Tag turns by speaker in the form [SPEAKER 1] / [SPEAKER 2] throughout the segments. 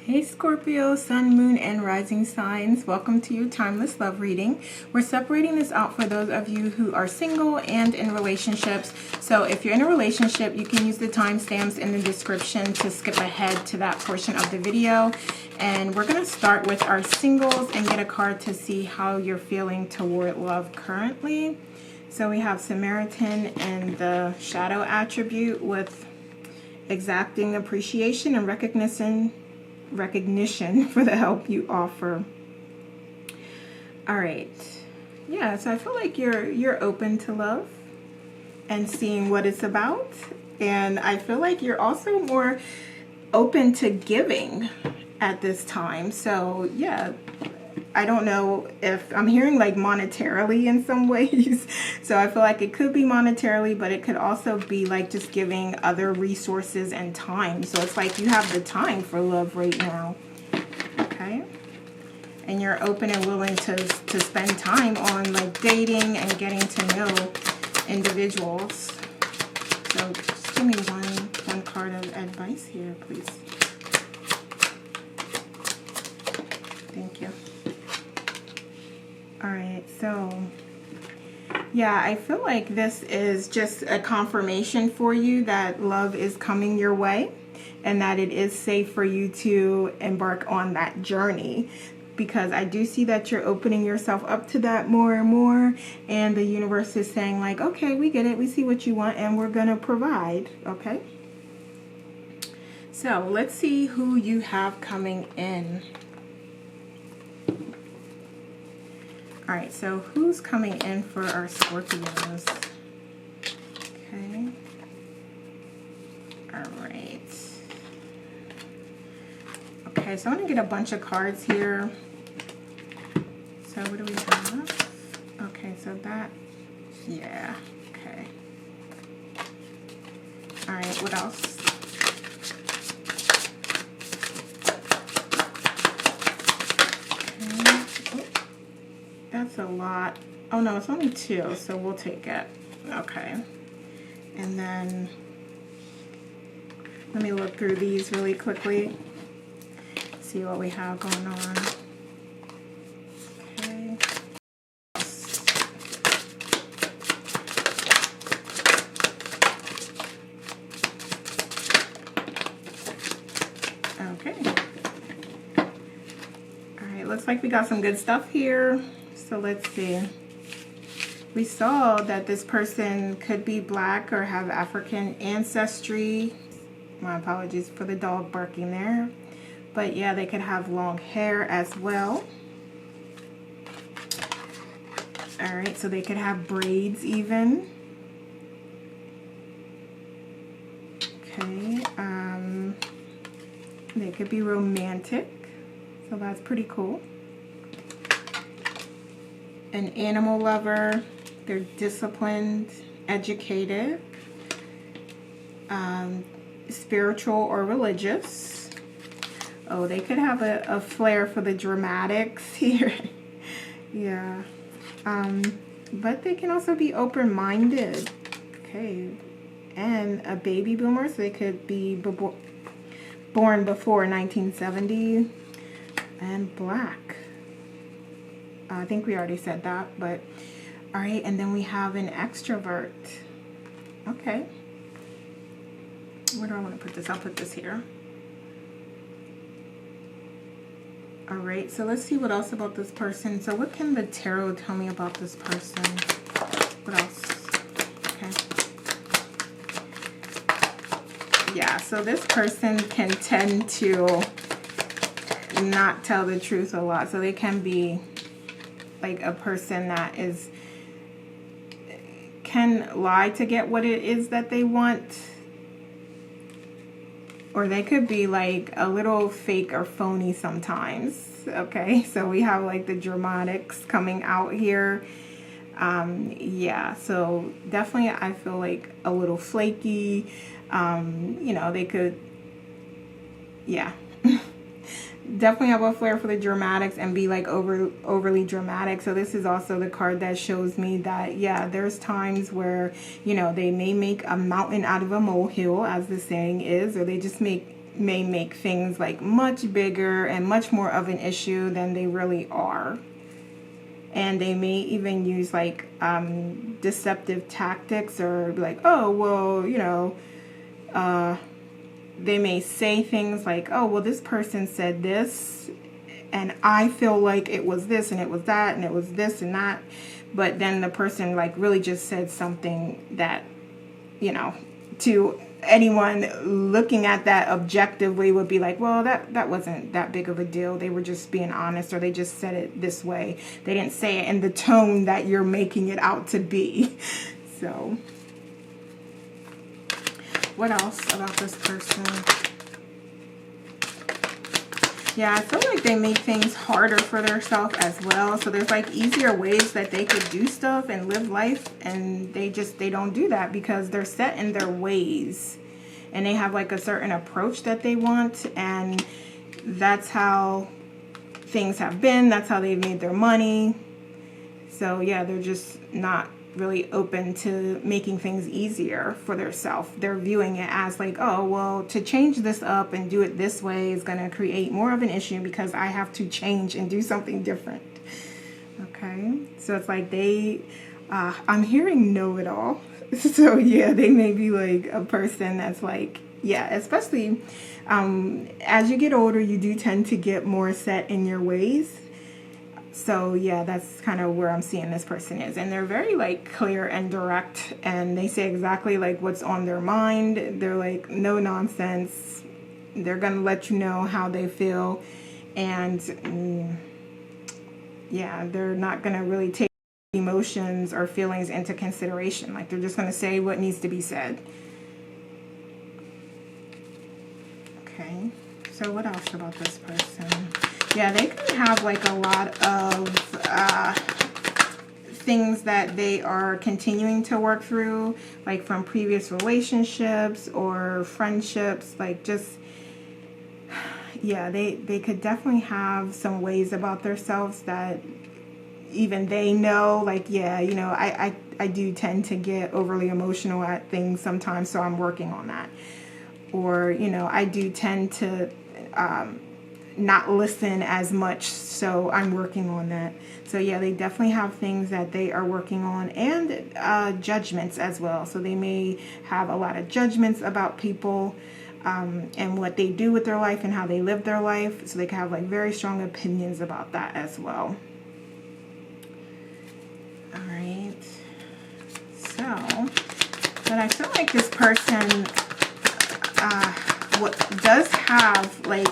[SPEAKER 1] Hey Scorpio, Sun, Moon, and Rising signs. Welcome to your Timeless Love reading. We're separating this out for those of you who are single and in relationships. So if you're in a relationship, you can use the timestamps in the description to skip ahead to that portion of the video. And we're going to start with our singles and get a card to see how you're feeling toward love currently. So we have Samaritan and the shadow attribute with exacting appreciation and recognition for the help you offer. All right, yeah, so I feel like you're open to love and seeing what it's about, and I feel like you're also more open to giving at this time. So yeah, I don't know if I'm hearing like monetarily in some ways. So I feel like it could be monetarily, but it could also be like just giving other resources and time. So it's like you have the time for love right now. Okay. And you're open and willing to spend time on like dating and getting to know individuals. So just give me one card of advice here, please. Thank you. All right, so yeah, I feel like this is just a confirmation for you that love is coming your way and that it is safe for you to embark on that journey, because I do see that you're opening yourself up to that more and more, and the universe is saying like, okay, we get it, we see what you want, and we're gonna provide. Okay, so let's see who you have coming in. All right, so who's coming in for our Scorpios? Okay. All right. Okay, so I'm going to get a bunch of cards here. So what do we have? Okay, so that, yeah, okay. All right, what else? That's a lot. Oh no, it's only two, so we'll take it. Okay. And then let me look through these really quickly. See what we have going on. Okay. Okay. All right, looks like we got some good stuff here. So let's see. We saw that this person could be black or have African ancestry. My apologies for the dog barking there. But yeah, they could have long hair as well. All right, so they could have braids even. Okay, they could be romantic. So that's pretty cool. An animal lover, they're disciplined, educated, spiritual or religious. Oh, they could have a flair for the dramatics here. Yeah. But they can also be open-minded. Okay. And a baby boomer, so they could be born before 1970. And black. I think we already said that, but all right. And then we have an extrovert. Okay. Where do I want to put this? I'll put this here. All right. So let's see what else about this person. So what can the tarot tell me about this person? What else? Okay. Yeah. So this person can tend to not tell the truth a lot. So they can be like a person that can lie to get what it is that they want, or they could be like a little fake or phony sometimes. Okay, so we have like the dramatics coming out here. Yeah, so definitely I feel like a little flaky. You know, they could, yeah. Definitely have a flair for the dramatics and be like overly dramatic. So this is also the card that shows me that, yeah, there's times where, you know, they may make a mountain out of a molehill, as the saying is, or they just make may make things like much bigger and much more of an issue than they really are. And they may even use like deceptive tactics, or be like, oh, well, you know, they may say things like, oh, well, this person said this, and I feel like it was this, and it was that, and it was this and that. But then the person like really just said something that, you know, to anyone looking at that objectively would be like, well, that wasn't that big of a deal. They were just being honest, or they just said it this way. They didn't say it in the tone that you're making it out to be. So, what else about this person? Yeah, I feel like they make things harder for themselves as well. So there's like easier ways that they could do stuff and live life, and they don't do that because they're set in their ways, and they have like a certain approach that they want, and that's how things have been. That's how they've made their money. So yeah, they're just not really open to making things easier for themselves. They're viewing it as like, oh, well, to change this up and do it this way is going to create more of an issue because I have to change and do something different. Okay, so it's like they, I'm hearing know-it-all. So yeah, they may be like a person that's like, yeah, especially as you get older, you do tend to get more set in your ways. So yeah, that's kind of where I'm seeing this person is. And they're very like clear and direct, and they say exactly like what's on their mind. They're like no nonsense. They're going to let you know how they feel. And yeah, they're not going to really take emotions or feelings into consideration. Like they're just going to say what needs to be said. Okay, so what else about this person? Yeah, they can have like a lot of things that they are continuing to work through, like from previous relationships or friendships. Like just, yeah, they could definitely have some ways about themselves that even they know, like, yeah, you know, I do tend to get overly emotional at things sometimes, so I'm working on that. Or, you know, I do tend to not listen as much, so I'm working on that. So yeah, they definitely have things that they are working on, and judgments as well. So they may have a lot of judgments about people and what they do with their life and how they live their life. So they can have like very strong opinions about that as well. All right. So, but I feel like this person what does have like,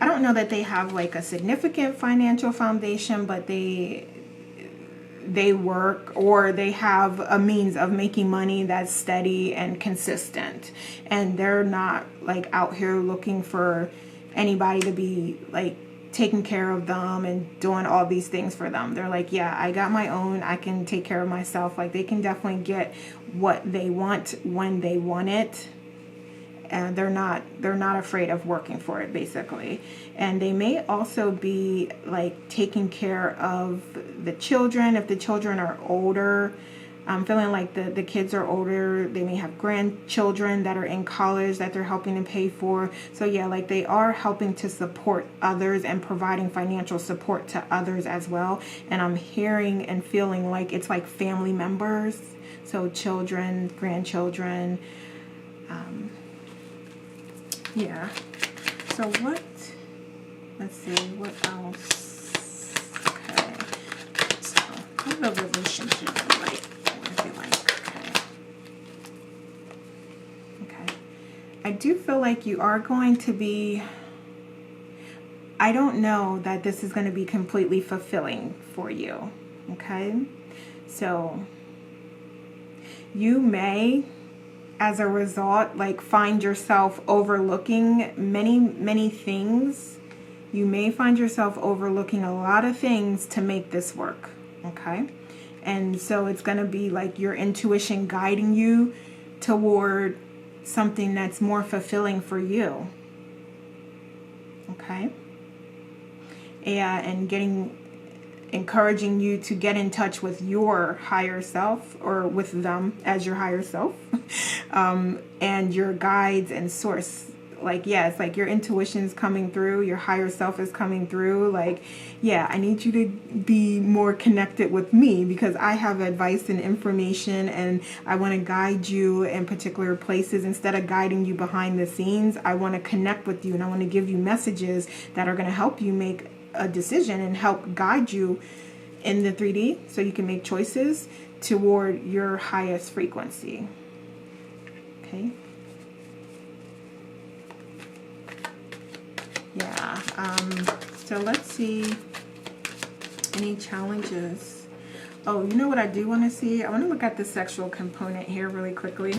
[SPEAKER 1] I don't know that they have like a significant financial foundation, but they work, or they have a means of making money that's steady and consistent, and they're not like out here looking for anybody to be like taking care of them and doing all these things for them. They're like, yeah, I got my own, I can take care of myself. Like they can definitely get what they want when they want it. And they're not afraid of working for it, basically. And they may also be like taking care of the children. If the children are older, I'm feeling like the kids are older. They may have grandchildren that are in college that they're helping to pay for. So yeah, like they are helping to support others and providing financial support to others as well. And I'm hearing and feeling like it's like family members. So children, grandchildren, yeah. So what, let's see, what else? Okay. So what the relationship like? What is it like? Okay. Okay. I do feel like you are going to be, I don't know that this is going to be completely fulfilling for you. Okay. So you may, as a result, like find yourself overlooking many things. You may find yourself overlooking a lot of things to make this work, okay? And so it's going to be like your intuition guiding you toward something that's more fulfilling for you, okay? Yeah, and encouraging you to get in touch with your higher self, or with them as your higher self, and your guides and source, like, yeah, it's like your intuition's coming through, your higher self is coming through. Like, yeah, I need you to be more connected with me because I have advice and information, and I want to guide you in particular places. Instead of guiding you behind the scenes, I want to connect with you, and I want to give you messages that are going to help you make a decision and help guide you in the 3D so you can make choices toward your highest frequency. Okay. Yeah. So let's see any challenges. Oh, you know what I do want to see? I want to look at the sexual component here really quickly.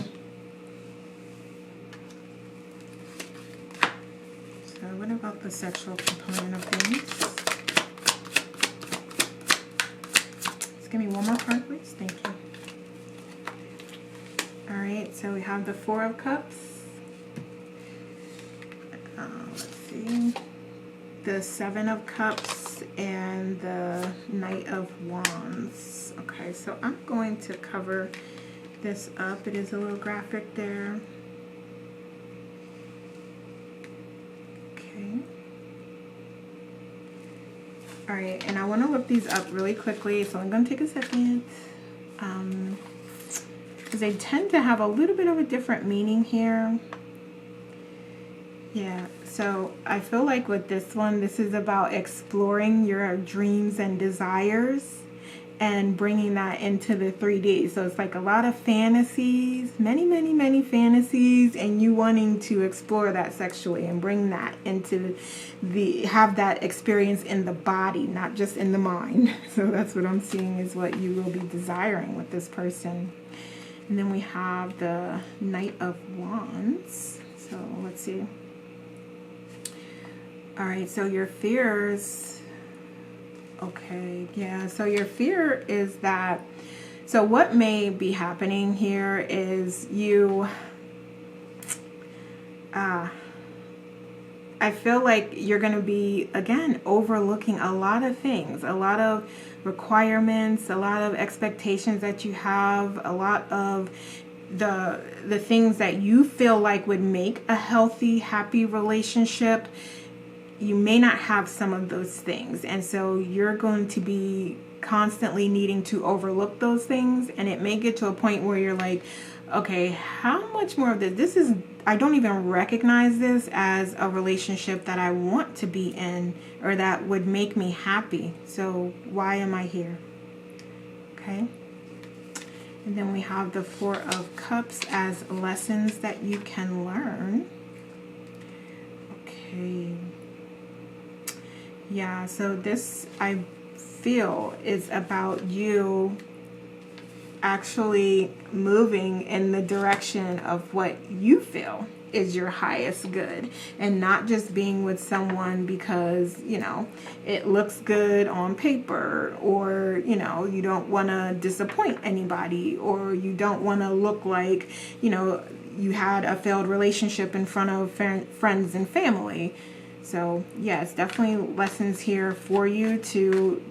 [SPEAKER 1] So what about the sexual component of things? Just give me one more card, please. Thank you. All right, so we have the Four of Cups. Let's see. The Seven of Cups and the Knight of Wands. Okay, so I'm going to cover this up. It is a little graphic there. Okay. All right, and I want to look these up really quickly, so I'm going to take a second. Because they tend to have a little bit of a different meaning here. Yeah, so I feel like with this one, this is about exploring your dreams and desires and bringing that into the 3D. So it's like a lot of fantasies, many fantasies, and you wanting to explore that sexually and bring that into have that experience in the body, not just in the mind. So that's what I'm seeing is what you will be desiring with this person. And then we have the Knight of Wands. So let's see. All right, so your fears. Okay, yeah, so your fear is that, so what may be happening here is you, I feel like you're going to be, again, overlooking a lot of things, a lot of requirements, a lot of expectations that you have, a lot of the things that you feel like would make a healthy, happy relationship. You may not have some of those things, and so you're going to be constantly needing to overlook those things, and it may get to a point where you're like, okay, how much more of this is, I don't even recognize this as a relationship that I want to be in or that would make me happy, so why am I here? Okay. And then we have the Four of Cups as lessons that you can learn. Okay. Yeah, so this, I feel, is about you actually moving in the direction of what you feel is your highest good, and not just being with someone because, you know, it looks good on paper, or, you know, you don't want to disappoint anybody, or you don't want to look like, you know, you had a failed relationship in front of friends and family. So yes, definitely lessons here for you to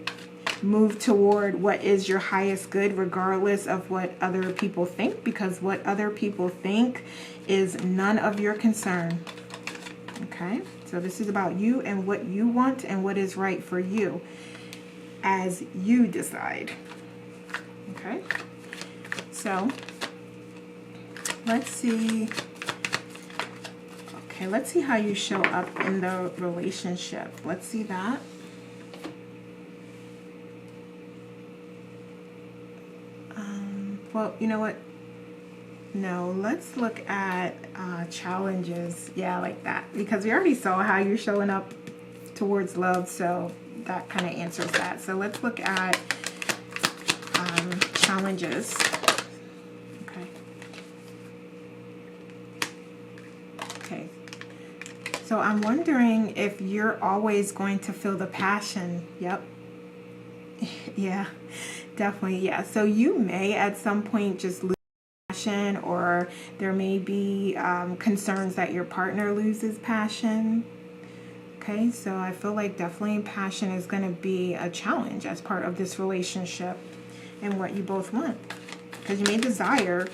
[SPEAKER 1] move toward what is your highest good, regardless of what other people think, because what other people think is none of your concern. Okay, so this is about you and what you want and what is right for you as you decide. Okay, so let's see. Okay, let's see how you show up in the relationship. Let's see that. Well, you know what? No, let's look at challenges. Yeah, like that. Because we already saw how you're showing up towards love, so that kind of answers that. So let's look at challenges. Okay. Okay. So I'm wondering if you're always going to feel the passion. Yep. Yeah, definitely. Yeah. So you may at some point just lose passion, or there may be concerns that your partner loses passion. Okay. So I feel like definitely passion is going to be a challenge as part of this relationship and what you both want, because you may desire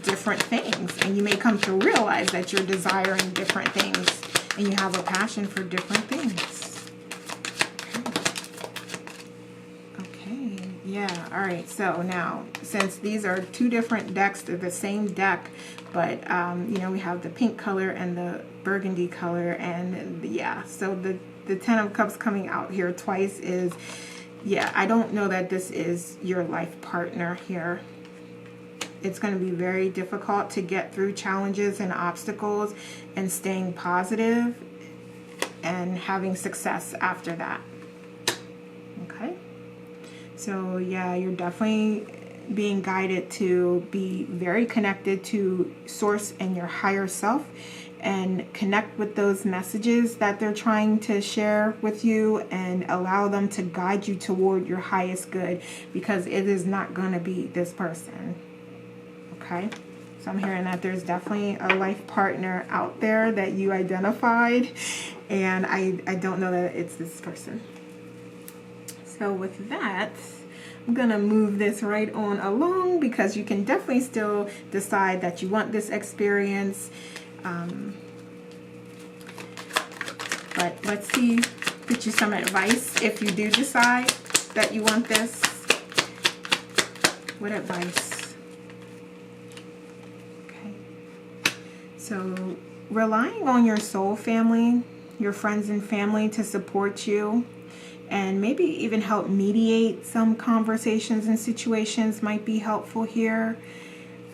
[SPEAKER 1] different things, and you may come to realize that you're desiring different things and you have a passion for different things. Okay, yeah, all right. So now, since these are two different decks, they're the same deck, but you know, we have the pink color and the burgundy color, and yeah, so the Ten of Cups coming out here twice is, yeah, I don't know that this is your life partner here. It's going to be very difficult to get through challenges and obstacles and staying positive and having success after that. Okay? So, yeah, you're definitely being guided to be very connected to Source and your higher self and connect with those messages that they're trying to share with you and allow them to guide you toward your highest good, because it is not going to be this person. Okay, so I'm hearing that there's definitely a life partner out there that you identified, and I don't know that it's this person. So with that, I'm going to move this right on along, because you can definitely still decide that you want this experience. But let's see, get you some advice if you do decide that you want this. What advice? So relying on your soul family, your friends and family to support you and maybe even help mediate some conversations and situations might be helpful here.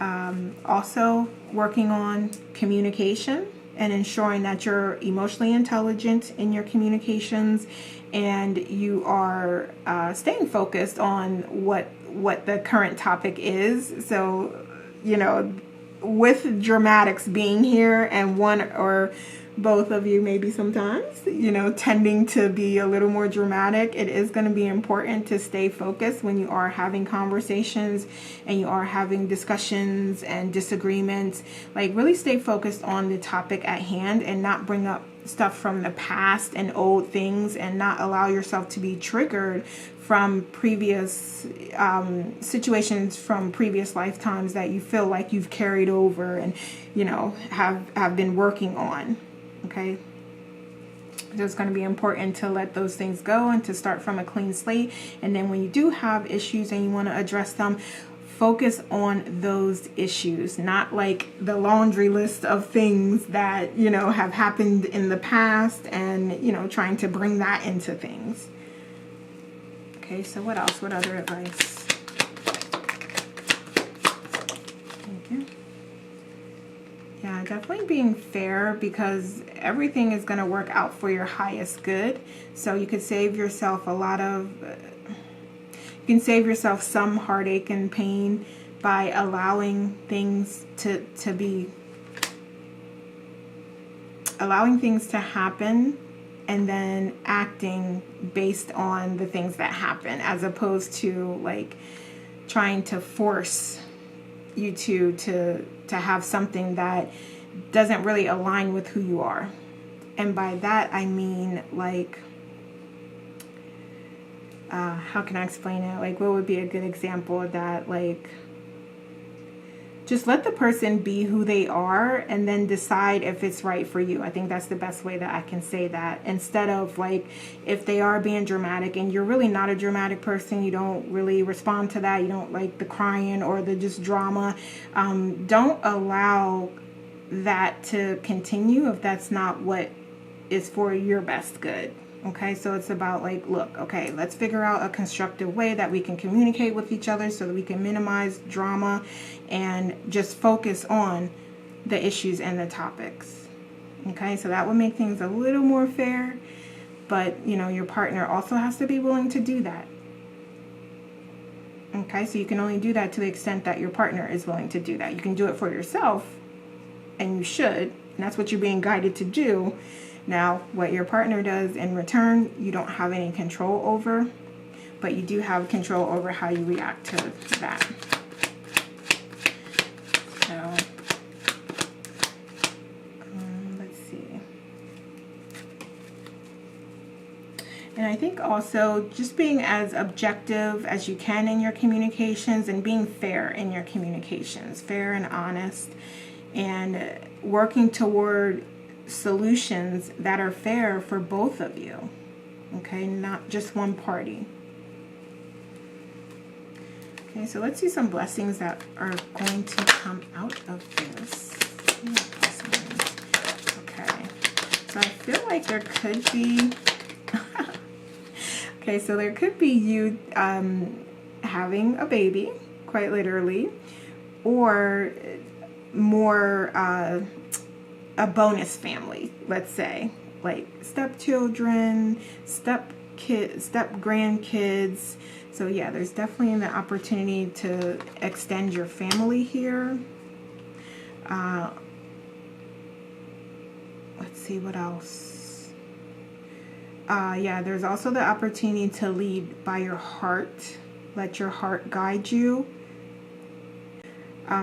[SPEAKER 1] Also working on communication and ensuring that you're emotionally intelligent in your communications, and you are staying focused on what the current topic is. So, you know, with dramatics being here and one or both of you maybe sometimes, you know, tending to be a little more dramatic, it is going to be important to stay focused when you are having conversations and you are having discussions and disagreements. Like, really stay focused on the topic at hand and not bring up stuff from the past and old things, and not allow yourself to be triggered from previous situations from previous lifetimes that you feel like you've carried over and, you know, have been working on. Okay, so it's going to be important to let those things go and to start from a clean slate. And then when you do have issues and you want to address them, focus on those issues, not like the laundry list of things that, you know, have happened in the past and, you know, trying to bring that into things. Okay, so what else? What other advice? Thank you. Yeah, definitely being fair, because everything is going to work out for your highest good. So you could save yourself you can save yourself some heartache and pain by allowing things to happen and then acting based on the things that happen, as opposed to like trying to force you to have something that doesn't really align with who you are. And by that I mean, like, how can I explain it? Like, what would be a good example of that? Like, just let the person be who they are and then decide if it's right for you. I think that's the best way that I can say that. Instead of, like, if they are being dramatic and you're really not a dramatic person, you don't really respond to that, you don't like the crying or the just drama, don't allow that to continue if that's not what is for your best good. Okay, so it's about, like, look, okay, let's figure out a constructive way that we can communicate with each other so that we can minimize drama and just focus on the issues and the topics. Okay, so that would make things a little more fair, but, you know, your partner also has to be willing to do that. Okay, so you can only do that to the extent that your partner is willing to do that. You can do it for yourself, and you should, and that's what you're being guided to do. Now, what your partner does in return, you don't have any control over, but you do have control over how you react to that. So, let's see. And I think also just being as objective as you can in your communications and being fair in your communications, fair and honest, and working toward solutions that are fair for both of you. Okay, not just one party. Okay, so let's see some blessings that are going to come out of this. Okay, so I feel like there could be... Okay, so there could be you having a baby, quite literally, or more a bonus family, let's say, like stepchildren, step grandkids. So yeah, there's definitely the opportunity to extend your family here. Let's see what else. Yeah, there's also the opportunity to lead by your heart. Let your heart guide you.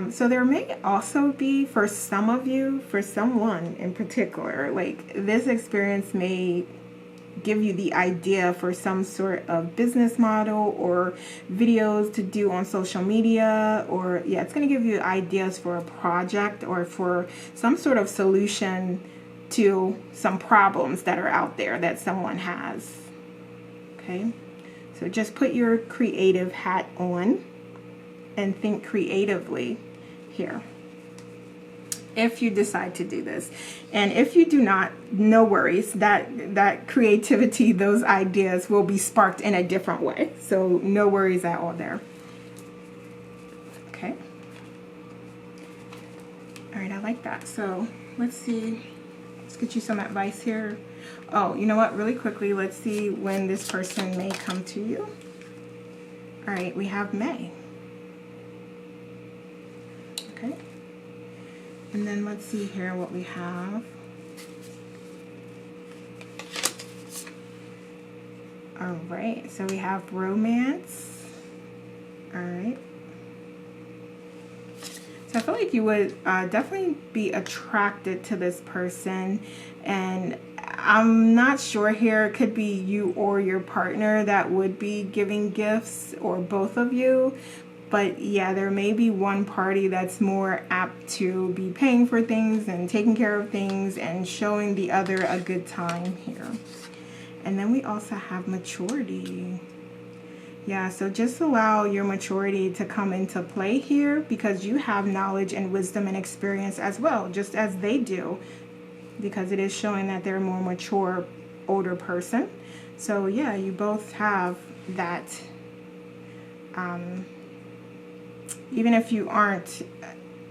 [SPEAKER 1] So there may also be, for some of you, for someone in particular, like this experience may give you the idea for some sort of business model or videos to do on social media, or yeah, it's going to give you ideas for a project or for some sort of solution to some problems that are out there that someone has. Okay, so just put your creative hat on and think creatively here if you decide to do this. And if you do not, no worries, that creativity, those ideas will be sparked in a different way, so no worries at all there. Okay, all right, I like that. So let's see, let's get you some advice here. Oh, you know what, really quickly, let's see when this person may come to you. All right, we have May. Okay, and then let's see here what we have. All right, so we have romance. All right, so I feel like you would definitely be attracted to this person, and I'm not sure here, it could be you or your partner that would be giving gifts, or both of you. But yeah, there may be one party that's more apt to be paying for things and taking care of things and showing the other a good time here. And then we also have maturity. Yeah, so just allow your maturity to come into play here, because you have knowledge and wisdom and experience as well, just as they do, because it is showing that they're a more mature, older person. So yeah, you both have that. Even if you aren't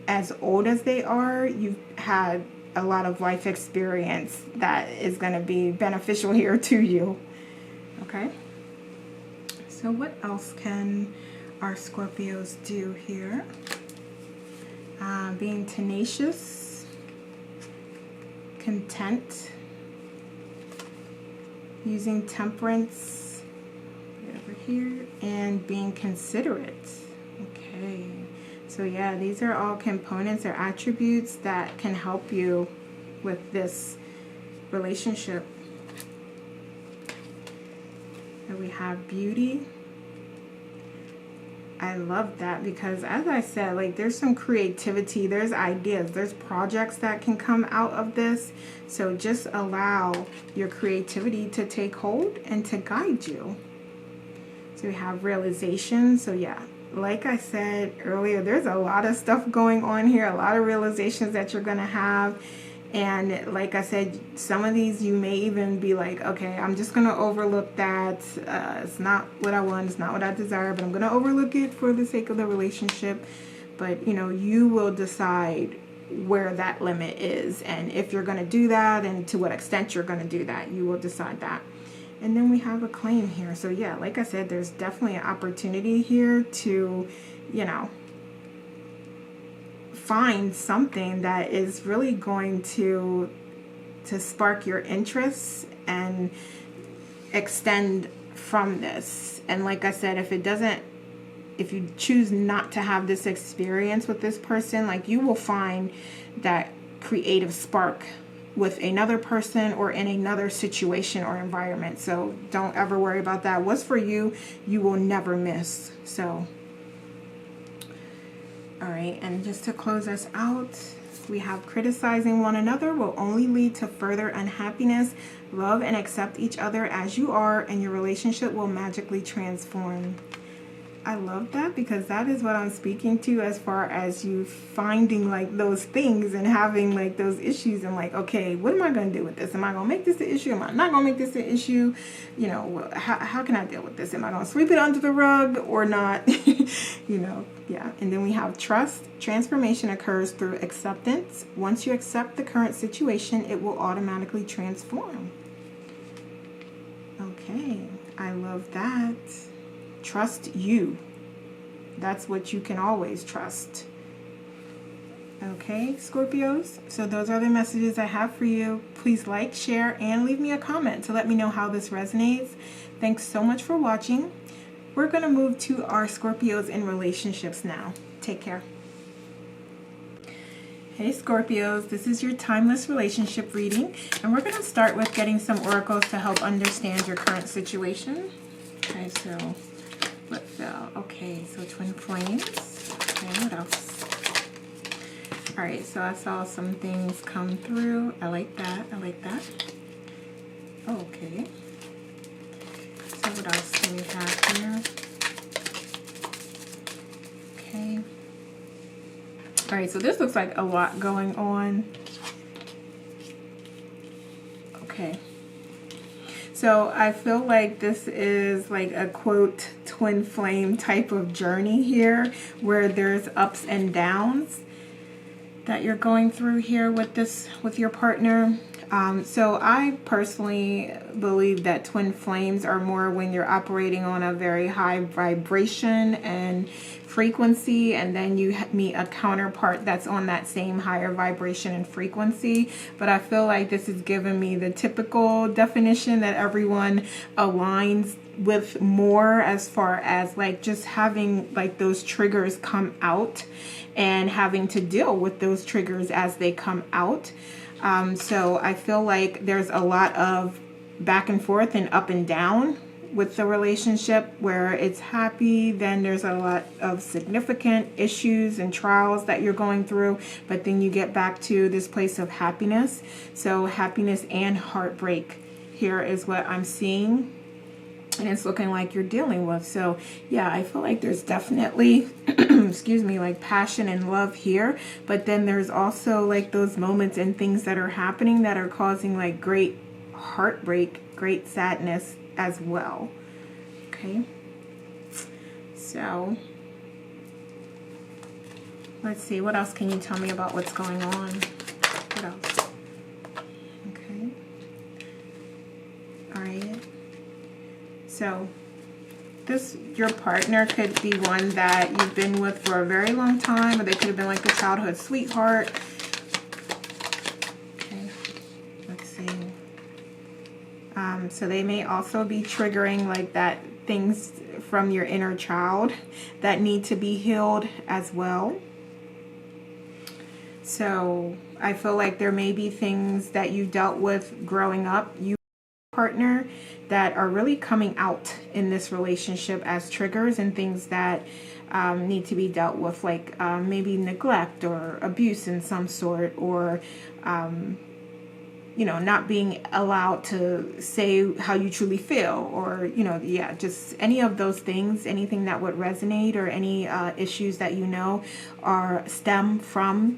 [SPEAKER 1] as old as they are, you've had a lot of life experience that is going to be beneficial here to you. Okay, so what else can our Scorpios do here? Being tenacious, content, using temperance over here, and being considerate. Okay, so yeah, these are all components or attributes that can help you with this relationship. And we have beauty. I love that, because as I said, like, there's some creativity, there's ideas, there's projects that can come out of this. So just allow your creativity to take hold and to guide you. So we have realization. So yeah, like I said earlier, there's a lot of stuff going on here, a lot of realizations that you're going to have. And like I said, some of these you may even be like, okay, I'm just going to overlook that. It's not what I want, it's not what I desire, but I'm going to overlook it for the sake of the relationship. But, you know, you will decide where that limit is, and if you're going to do that, and to what extent you're going to do that. You will decide that. And then we have a claim here. So yeah, like I said, there's definitely an opportunity here to, you know, find something that is really going to spark your interests and extend from this. And like I said, if you choose not to have this experience with this person, like, you will find that creative spark with another person or in another situation or environment. So don't ever worry about that. What's for you, you will never miss. So, all right, and just to close us out, we have criticizing one another will only lead to further unhappiness. Love and accept each other as you are, and your relationship will magically transform. I love that, because that is what I'm speaking to as far as you finding like those things and having like those issues and like, okay, what am I going to do with this? Am I going to make this an issue? Am I not going to make this an issue? You know, how can I deal with this? Am I going to sweep it under the rug or not? You know, yeah. And then we have trust. Transformation occurs through acceptance. Once you accept the current situation, it will automatically transform. Okay, I love that. Trust you. That's what you can always trust. Okay, Scorpios. So those are the messages I have for you. Please like, share, and leave me a comment to let me know how this resonates. Thanks so much for watching. We're going to move to our Scorpios in relationships now. Take care. Hey Scorpios, this is your timeless relationship reading, and we're going to start with getting some oracles to help understand your current situation. Okay, so what fell? Okay, so twin flames. Okay, what else? All right, so I saw some things come through. I like that. I like that. Okay. So what else do we have here? Okay. All right, so this looks like a lot going on. Okay. So I feel like this is like a quote twin flame type of journey here, where there's ups and downs that you're going through here with your partner. So I personally believe that twin flames are more when you're operating on a very high vibration and frequency, and then you meet a counterpart that's on that same higher vibration and frequency. But I feel like this is giving me the typical definition that everyone aligns with more, as far as like just having like those triggers come out and having to deal with those triggers as they come out. So I feel like there's a lot of back and forth and up and down with the relationship, where it's happy, then there's a lot of significant issues and trials that you're going through, but then you get back to this place of happiness. So happiness and heartbreak here is what I'm seeing, and it's looking like you're dealing with. So yeah, I feel like there's definitely excuse me, like passion and love here, but then there's also like those moments and things that are happening that are causing like great heartbreak, great sadness as well. Okay, so let's see, what else can you tell me about what's going on? What else? Okay, all right. So your partner could be one that you've been with for a very long time, or they could have been like a childhood sweetheart. Okay, let's see. So they may also be triggering like that things from your inner child that need to be healed as well. So I feel like there may be things that you dealt with growing up, you partner, that are really coming out in this relationship as triggers and things that need to be dealt with, like maybe neglect or abuse in some sort, or you know, not being allowed to say how you truly feel, or, you know, yeah, just any of those things, anything that would resonate, or any issues that you know are stem from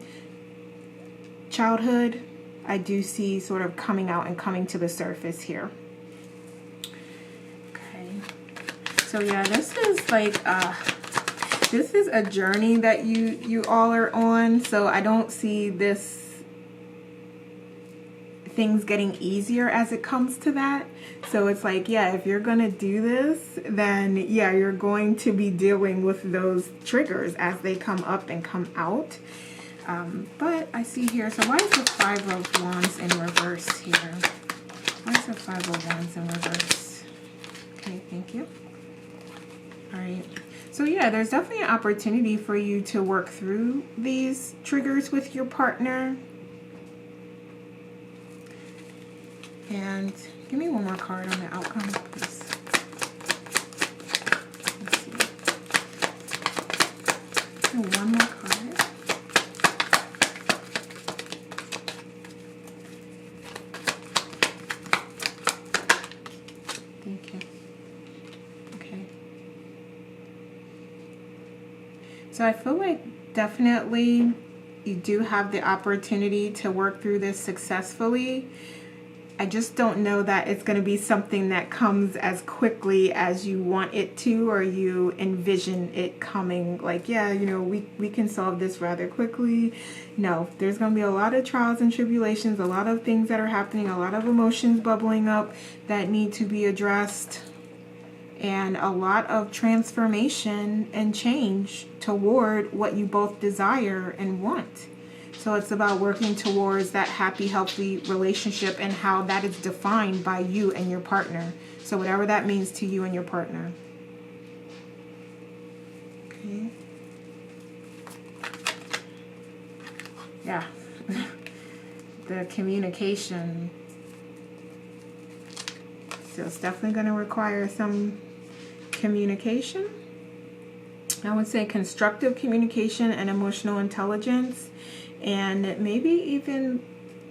[SPEAKER 1] childhood, I do see sort of coming out and coming to the surface here. Okay, so yeah, this is like this is a journey that you all are on. So I don't see this things getting easier as it comes to that. So it's like, yeah, if you're gonna do this, then yeah, you're going to be dealing with those triggers as they come up and come out. But I see here, so why is the Five of Wands in reverse here? Why is the Five of Wands in reverse? Okay, thank you. All right, so yeah, there's definitely an opportunity for you to work through these triggers with your partner. And give me one more card on the outcome, please. Let's see. And one more card. Thank you. Okay. So I feel like definitely you do have the opportunity to work through this successfully. I just don't know that it's going to be something that comes as quickly as you want it to, or you envision it coming. Like, yeah, you know, we can solve this rather quickly. No, there's going to be a lot of trials and tribulations, a lot of things that are happening, a lot of emotions bubbling up that need to be addressed, and a lot of transformation and change toward what you both desire and want. So it's about working towards that happy, healthy relationship and how that is defined by you and your partner. So whatever that means to you and your partner. Okay. Yeah. The communication. So it's definitely going to require some communication. I would say constructive communication and emotional intelligence. And maybe even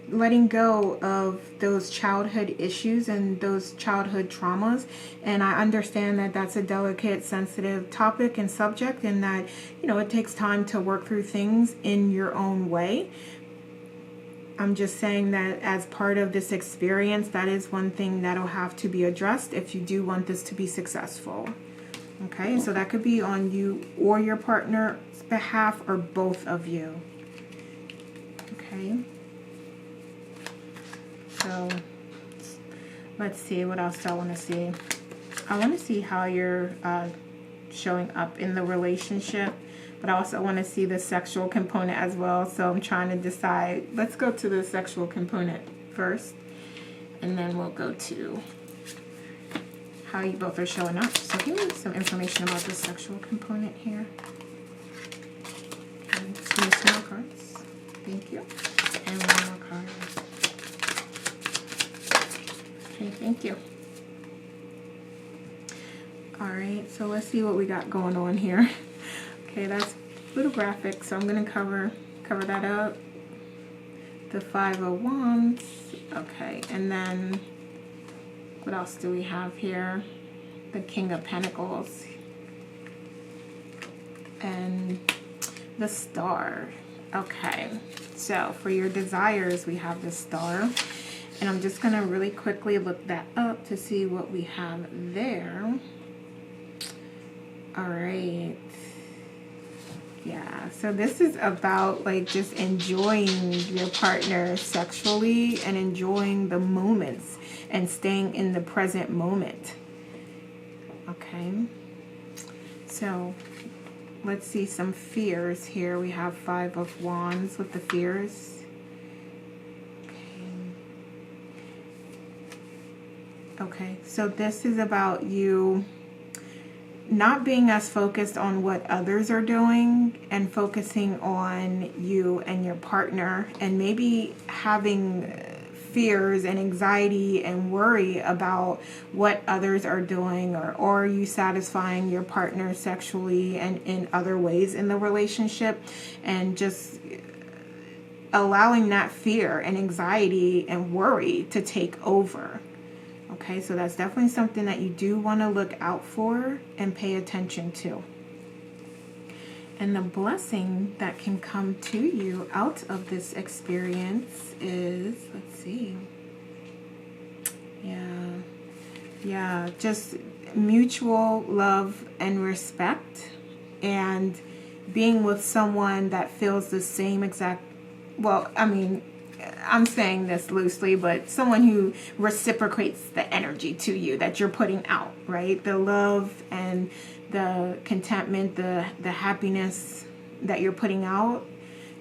[SPEAKER 1] letting go of those childhood issues and those childhood traumas. And I understand that that's a delicate, sensitive topic and subject, and that, you know, it takes time to work through things in your own way. I'm just saying that as part of this experience, that is one thing that'll have to be addressed if you do want this to be successful. Okay, so that could be on you or your partner's behalf, or both of you. Okay, so let's see, what else do I want to see? I want to see how you're showing up in the relationship, but I also want to see the sexual component as well. So I'm trying to decide. Let's go to the sexual component first, and then we'll go to how you both are showing up. So give me some information about the sexual component here. Okay, just give me some more cards. Thank you. And one more card. Okay, thank you. Alright, so let's see what we got going on here. Okay, that's a little graphic, so I'm going to cover that up. The Five of Wands. Okay, and then what else do we have here? The King of Pentacles. And the Star. Okay, so for your desires, we have the Star. And I'm just going to really quickly look that up to see what we have there. All right. Yeah, so this is about like just enjoying your partner sexually and enjoying the moments and staying in the present moment. Okay. So let's see some fears here. We have Five of Wands with the fears. Okay, so this is about you not being as focused on what others are doing and focusing on you and your partner, and maybe having fears and anxiety and worry about what others are doing, or are you satisfying your partner sexually and in other ways in the relationship, and just allowing that fear and anxiety and worry to take over. Okay, so that's definitely something that you do want to look out for and pay attention to. And the blessing that can come to you out of this experience is, let's see. Yeah, just mutual love and respect, and being with someone that feels the same exact, well, I mean, I'm saying this loosely, but someone who reciprocates the energy to you that you're putting out, right? The love and the contentment, the happiness that you're putting out,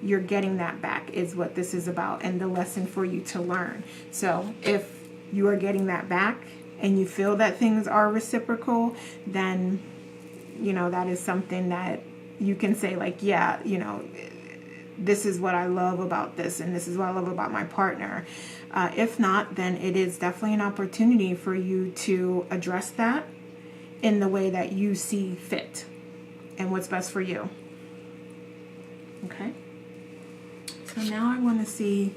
[SPEAKER 1] you're getting that back is what this is about, and the lesson for you to learn. So if you are getting that back and you feel that things are reciprocal, then, you know, that is something that you can say like, yeah, you know, this is what I love about this, and this is what I love about my partner. If not, then it is definitely an opportunity for you to address that in the way that you see fit and what's best for you. Okay. So now I want to see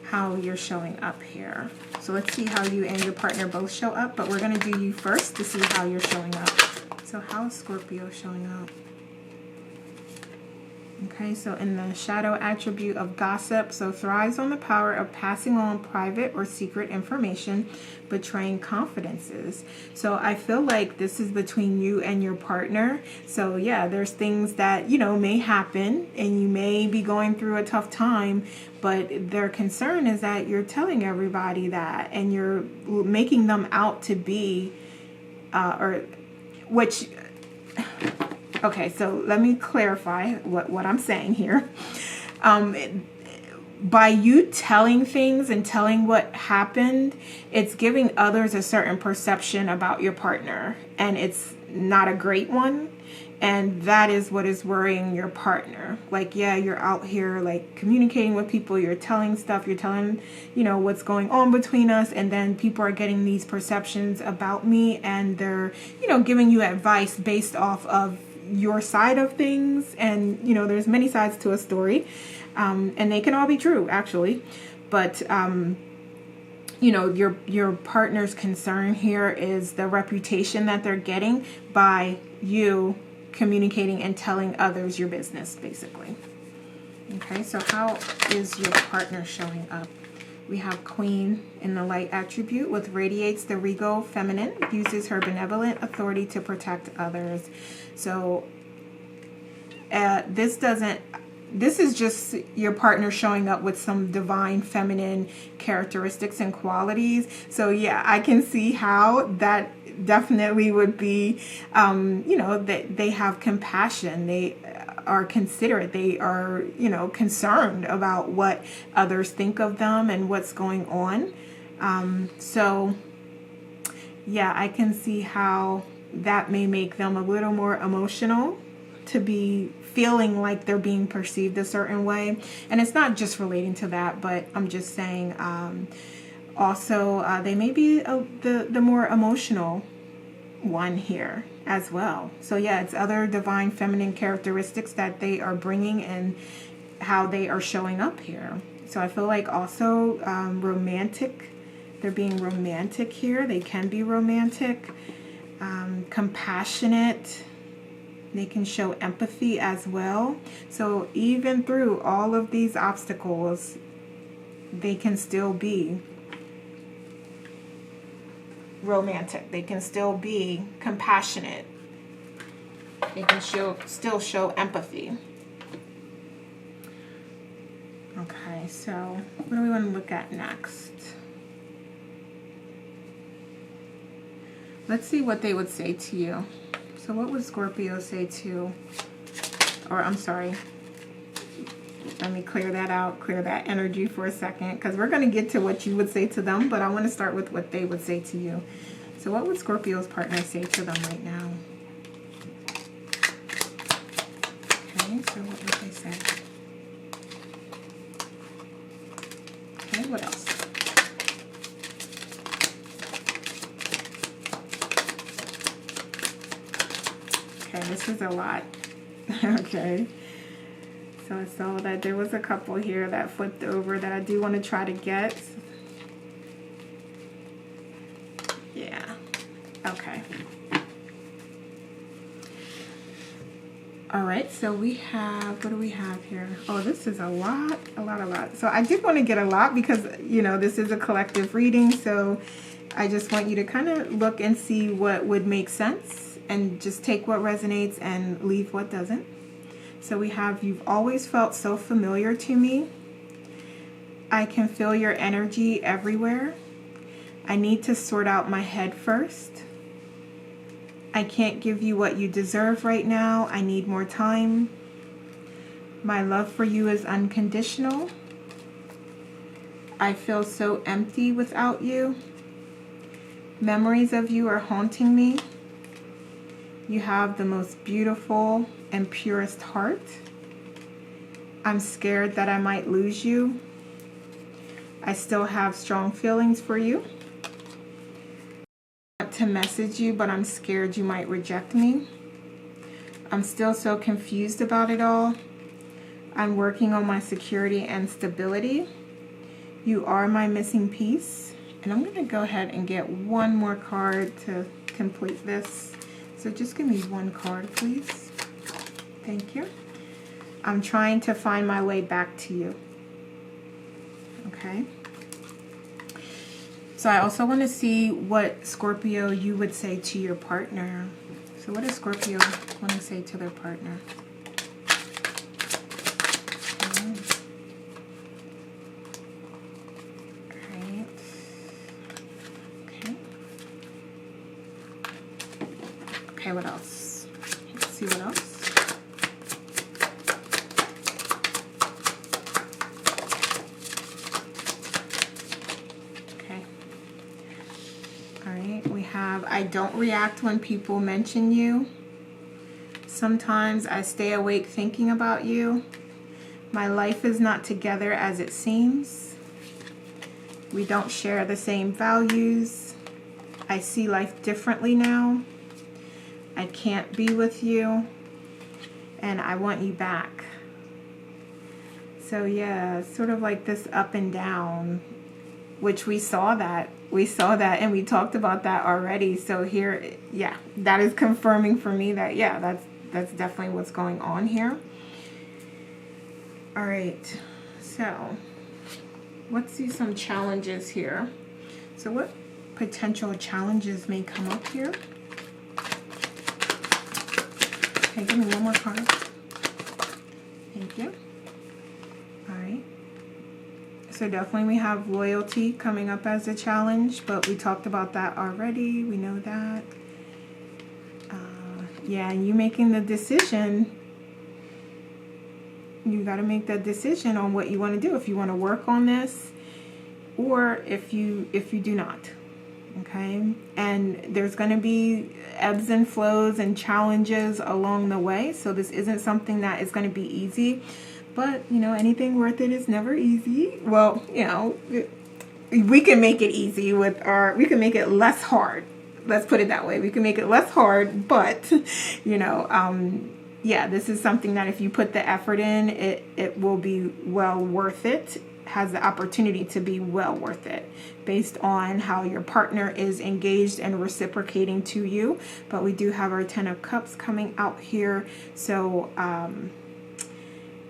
[SPEAKER 1] how you're showing up here. So let's see how you and your partner both show up, but we're going to do you first to see how you're showing up. So how is Scorpio showing up? Okay, so in the shadow attribute of gossip, so thrives on the power of passing on private or secret information, betraying confidences. So I feel like this is between you and your partner. So yeah, there's things that, you know, may happen and you may be going through a tough time, but their concern is that you're telling everybody that and you're making them out to be, okay, so let me clarify what I'm saying here. By you telling things and telling what happened, it's giving others a certain perception about your partner, and it's not a great one. And that is what is worrying your partner. Like, yeah, you're out here like communicating with people, you're telling stuff, you're telling, you know, what's going on between us, and then people are getting these perceptions about me, and they're, you know, giving you advice based off of your side of things. And you know, there's many sides to a story, and they can all be true actually, but you know, your partner's concern here is the reputation that they're getting by you communicating and telling others your business, basically. Okay, so how is your partner showing up? We have Queen in the light attribute, with radiates the regal feminine, uses her benevolent authority to protect others. So this is just your partner showing up with some divine feminine characteristics and qualities. So yeah, I can see how that definitely would be, you know, that they have compassion. They are considerate. They are, you know, concerned about what others think of them and what's going on. So yeah, I can see how that may make them a little more emotional, to be feeling like they're being perceived a certain way. And it's not just relating to that, but I'm just saying, also they may be the more emotional one here as well. So yeah, it's other divine feminine characteristics that they are bringing and how they are showing up here. So I feel like also romantic, they're being romantic here. They can be romantic, compassionate. They can show empathy as well. So even through all of these obstacles, they can still be romantic. They can still be compassionate. They can still show empathy. Okay, so what do we want to look at next? Let's see what they would say to you. So what would Scorpio say to, or I'm sorry, let me clear that out, clear that energy for a second, because we're going to get to what you would say to them, but I want to start with what they would say to you. So what would Scorpio's partner say to them right now? Okay, so what would they say? Okay, what else? Okay, this is a lot. Okay. So I saw that there was a couple here that flipped over that I do want to try to get. Yeah. Okay. All right, so we have, what do we have here? Oh, this is a lot. So I did want to get a lot because, you know, this is a collective reading. So I just want you to kind of look and see what would make sense, and just take what resonates and leave what doesn't. So we have, you've always felt so familiar to me. I can feel your energy everywhere. I need to sort out my head first. I can't give you what you deserve right now. I need more time. My love for you is unconditional. I feel so empty without you. Memories of you are haunting me. You have the most beautiful and purest heart. I'm scared that I might lose you. I still have strong feelings for you. I want to message you, but I'm scared you might reject me. I'm still so confused about it all. I'm working on my security and stability. You are my missing piece. And I'm going to go ahead and get one more card to complete this. So just give me one card, please. Thank you. I'm trying to find my way back to you. Okay. So I also want to see what, Scorpio, you would say to your partner. So what does Scorpio want to say to their partner? Okay, what else? Let's see what else. Okay. All right, we have, I don't react when people mention you. Sometimes I stay awake thinking about you. My life is not together as it seems. We don't share the same values. I see life differently now. I can't be with you, and I want you back. So yeah, sort of like this up and down, which we saw that and we talked about that already. So here, yeah, that is confirming for me that, yeah, that's definitely what's going on here. All right, so let's see some challenges here. So what potential challenges may come up here? Okay, give me one more card. Thank you. All right. So definitely we have loyalty coming up as a challenge, but we talked about that already. We know that. Yeah, and you making the decision. You got to make that decision on what you want to do. If you want to work on this, or if you do not. Okay, and there's going to be ebbs and flows and challenges along the way, so this isn't something that is going to be easy, but you know, anything worth it is never easy. Well, you know, we can make it easy with we can make it less hard, let's put it that way. We can make it less hard, but you know, yeah, this is something that if you put the effort in, it will be well worth it. Has the opportunity to be well worth it based on how your partner is engaged and reciprocating to you. But we do have our 10 of Cups coming out here, so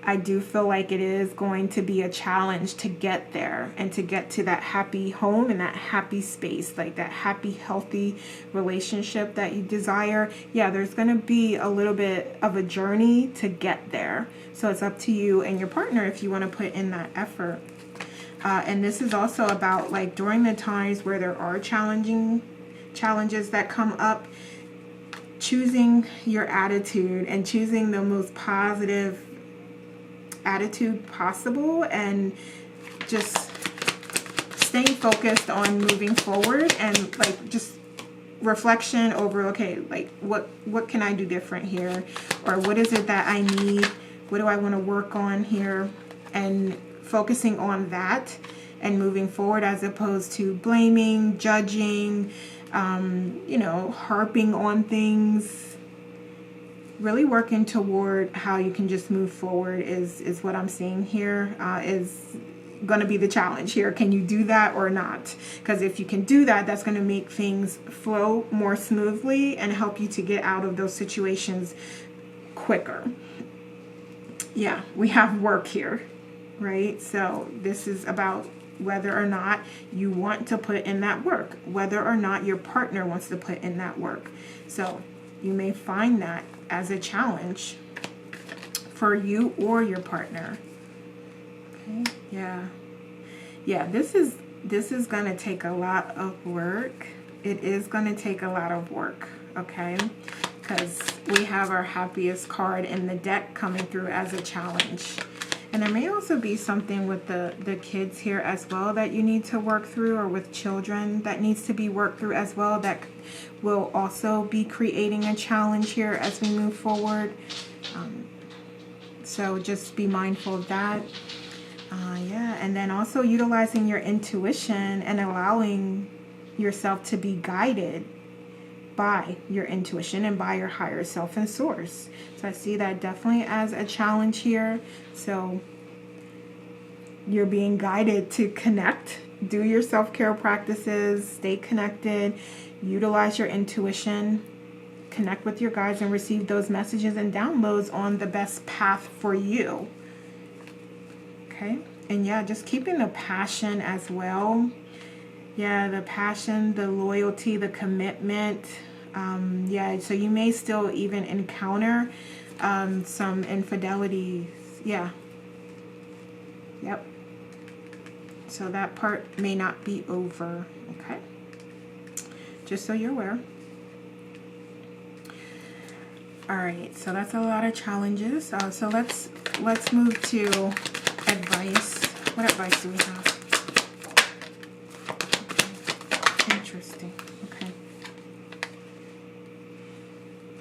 [SPEAKER 1] I do feel like it is going to be a challenge to get there and to get to that happy home and that happy space, like that happy, healthy relationship that you desire. Yeah, there's going to be a little bit of a journey to get there. So it's up to you and your partner if you want to put in that effort. And this is also about, like, during the times where there are challenges that come up, choosing your attitude and choosing the most positive attitude possible, and just staying focused on moving forward, and like just reflection over, okay, like what can I do different here, or what is it that I need, what do I want to work on here, and focusing on that and moving forward, as opposed to blaming, judging, you know, harping on things. Really working toward how you can just move forward is what I'm seeing here, is going to be the challenge here. Can you do that or not? Because if you can do that, that's going to make things flow more smoothly and help you to get out of those situations quicker. Yeah, we have work here, right? So this is about whether or not you want to put in that work, whether or not your partner wants to put in that work. So you may find that as a challenge for you or your partner. Okay, yeah, this is going to take a lot of work. It is going to take a lot of work, okay? Because we have our happiest card in the deck coming through as a challenge. And there may also be something with the kids here as well that you need to work through, or with children that needs to be worked through as well, that will also be creating a challenge here as we move forward. So just be mindful of that. Yeah, and then also utilizing your intuition and allowing yourself to be guided by your intuition and by your higher self and source. So I see that definitely as a challenge here. So you're being guided to connect, do your self-care practices, stay connected, utilize your intuition, connect with your guides, and receive those messages and downloads on the best path for you. Okay? And yeah, just keeping the passion as well. Yeah, the passion, the loyalty, the commitment. Yeah, so you may still even encounter some infidelities. Yeah. Yep. So that part may not be over. Okay? Just so you're aware. All right, so that's a lot of challenges. So let's move to advice. What advice do we have? Okay. Interesting. Okay.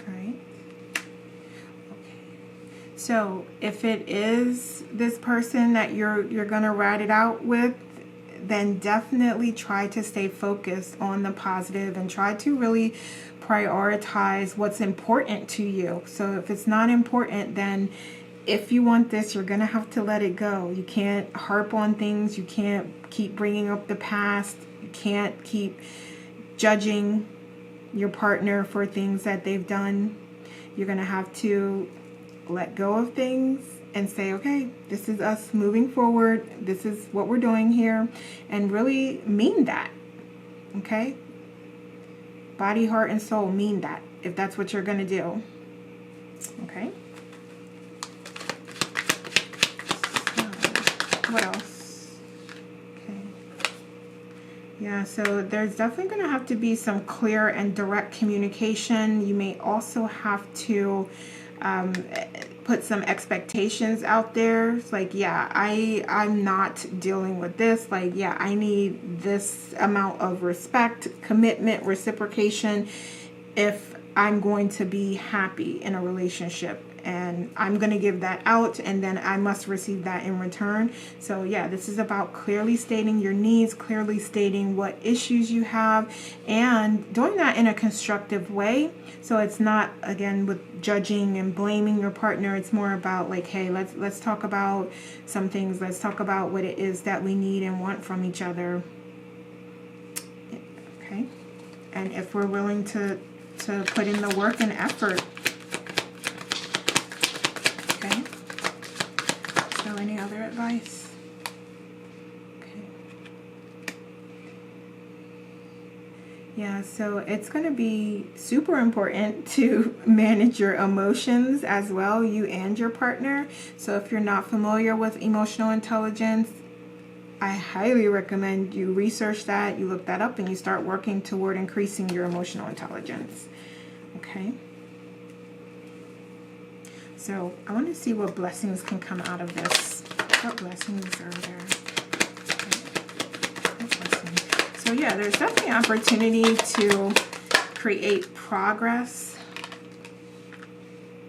[SPEAKER 1] All right. Okay. So if it is this person that you're gonna ride it out with, then definitely try to stay focused on the positive and try to really prioritize what's important to you. So if it's not important, then if you want this, you're going to have to let it go. You can't harp on things. You can't keep bringing up the past. You can't keep judging your partner for things that they've done. You're going to have to let go of things and say, okay, this is us moving forward. This is what we're doing here. And really mean that. Okay? Body, heart, and soul, mean that if that's what you're going to do. Okay? What else? Okay. Yeah, so there's definitely going to have to be some clear and direct communication. You may also have to put some expectations out there. It's like, yeah, I'm not dealing with this. Like, yeah, I need this amount of respect, commitment, reciprocation if I'm going to be happy in a relationship. And I'm going to give that out, and then I must receive that in return. So yeah, this is about clearly stating your needs, clearly stating what issues you have, and doing that in a constructive way. So it's not, again, with judging and blaming your partner. It's more about like, hey, let's talk about some things. Let's talk about what it is that we need and want from each other. Okay. And if we're willing to put in the work and effort. Okay. So any other advice? Okay. Yeah, so it's going to be super important to manage your emotions as well, you and your partner. So if you're not familiar with emotional intelligence, I highly recommend you research that, you look that up, and you start working toward increasing your emotional intelligence. Okay? So I want to see what blessings can come out of this. What blessings are there? Okay. So yeah, there's definitely opportunity to create progress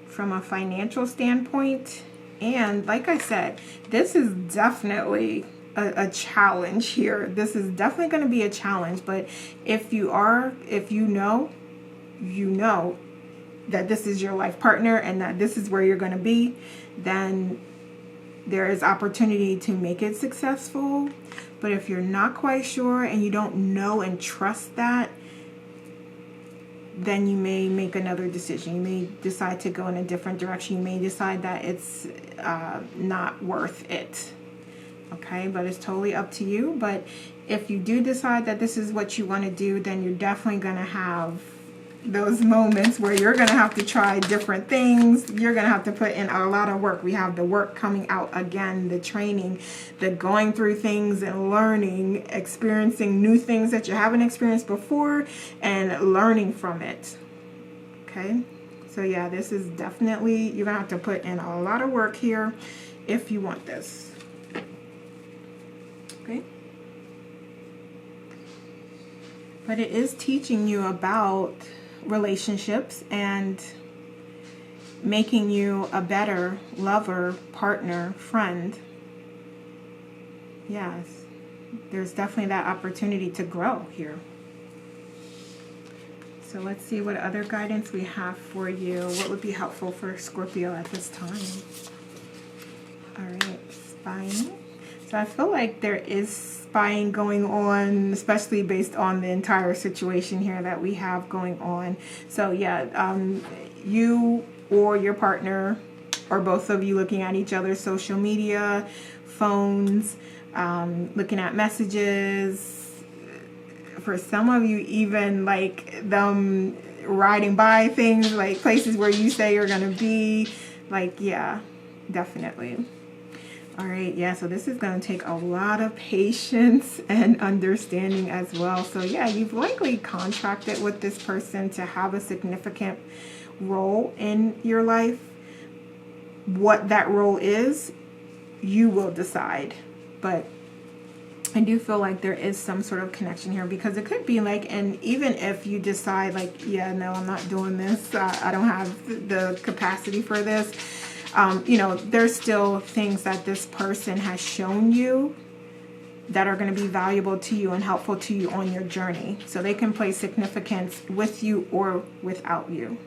[SPEAKER 1] from a financial standpoint. And like I said, this is definitely a challenge here. This is definitely going to be a challenge. But if you know that this is your life partner and that this is where you're going to be, then there is opportunity to make it successful. But if you're not quite sure and you don't know and trust that, then you may make another decision. You may decide to go in a different direction. You may decide that it's not worth it. Okay, but it's totally up to you. But if you do decide that this is what you want to do, then you're definitely going to have those moments where you're going to have to try different things. You're going to have to put in a lot of work. We have the work coming out again, the training, the going through things and learning, experiencing new things that you haven't experienced before and learning from it. Okay, so yeah, this is definitely, you're going to have to put in a lot of work here if you want this. Okay. But it is teaching you about relationships and making you a better lover, partner, friend. Yes, there's definitely that opportunity to grow here. So let's see what other guidance we have for you. What would be helpful for Scorpio at this time? All right, spying. So I feel like there is spying going on, especially based on the entire situation here that we have going on. So yeah, you or your partner, or both of you, looking at each other's social media, phones, looking at messages. For some of you, even like them riding by things, like places where you say you're gonna be. Like, yeah, definitely. All right, yeah, so this is going to take a lot of patience and understanding as well. So yeah, you've likely contracted with this person to have a significant role in your life. What that role is, you will decide. But I do feel like there is some sort of connection here, because it could be like, and even if you decide like, yeah, no, I'm not doing this, I don't have the capacity for this. You know, there's still things that this person has shown you that are going to be valuable to you and helpful to you on your journey. So they can play significance with you or without you,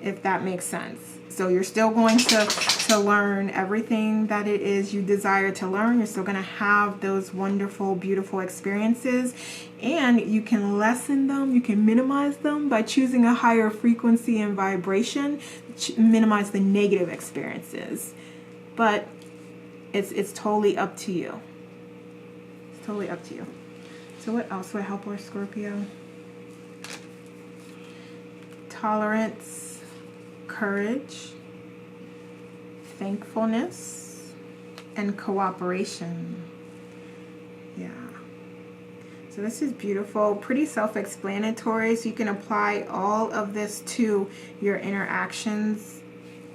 [SPEAKER 1] if that makes sense. So you're still going to learn everything that it is you desire to learn. You're still going to have those wonderful, beautiful experiences, and you can lessen them, you can minimize them by choosing a higher frequency and vibration, minimize the negative experiences. But it's totally up to you. It's totally up to you. So what else would help our Scorpio? Tolerance, courage, thankfulness, and cooperation. Yeah. So this is beautiful, pretty self-explanatory. So you can apply all of this to your interactions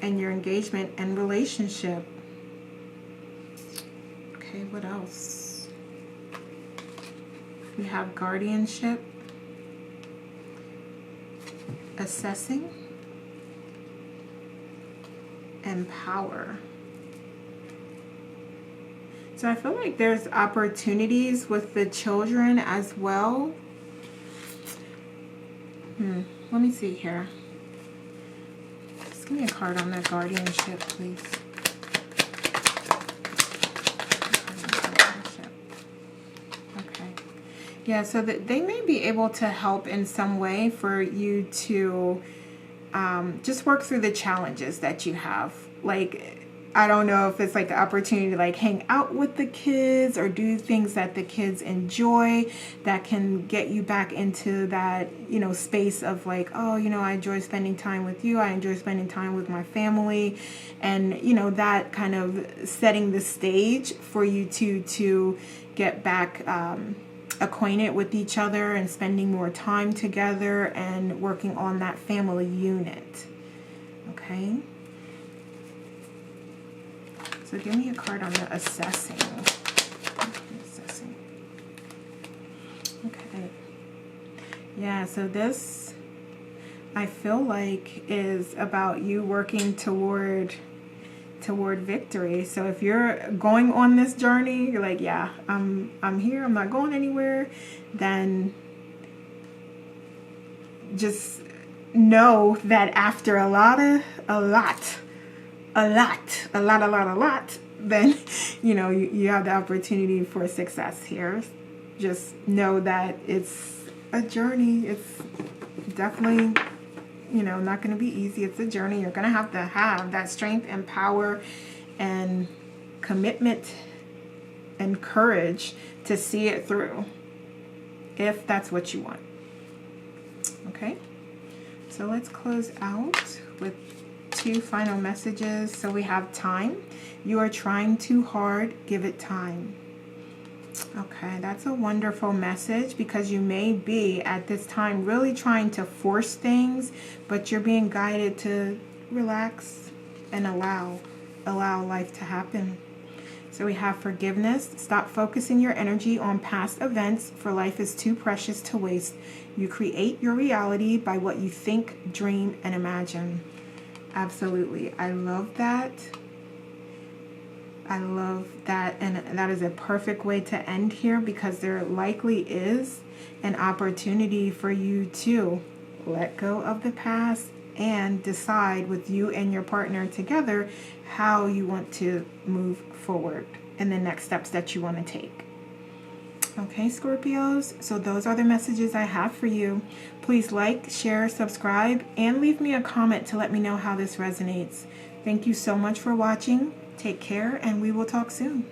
[SPEAKER 1] and your engagement and relationship. Okay, what else? We have guardianship, assessing, and power. So I feel like there's opportunities with the children as well. Let me see here. Just give me a card on that guardianship, please. Okay. Yeah, so that they may be able to help in some way for you to just work through the challenges that you have. Like, I don't know if it's like the opportunity to like hang out with the kids or do things that the kids enjoy that can get you back into that, you know, space of like, oh, you know, I enjoy spending time with you. I enjoy spending time with my family. And, you know, that kind of setting the stage for you to get back acquainted with each other and spending more time together and working on that family unit. Okay. So give me a card on the assessing. Okay. Yeah, so this, I feel like, is about you working toward victory. So if you're going on this journey, you're like, yeah, I'm here, I'm not going anywhere, then just know that after a lot, then, you know, you have the opportunity for success here. Just know that it's a journey. It's definitely, you know, not going to be easy. It's a journey. You're going to have that strength and power and commitment and courage to see it through, if that's what you want. Okay, so let's close out with 2 final messages. So we have time. You are trying too hard. Give it time. Okay, that's a wonderful message, because you may be at this time really trying to force things, but you're being guided to relax and allow life to happen. So we have forgiveness. Stop focusing your energy on past events, for life is too precious to waste. You create your reality by what you think, dream, and imagine. Absolutely. I love that. I love that, and that is a perfect way to end here, because there likely is an opportunity for you to let go of the past and decide with you and your partner together how you want to move forward and the next steps that you want to take. Okay, Scorpios, so those are the messages I have for you. Please like, share, subscribe, and leave me a comment to let me know how this resonates. Thank you so much for watching. Take care, and we will talk soon.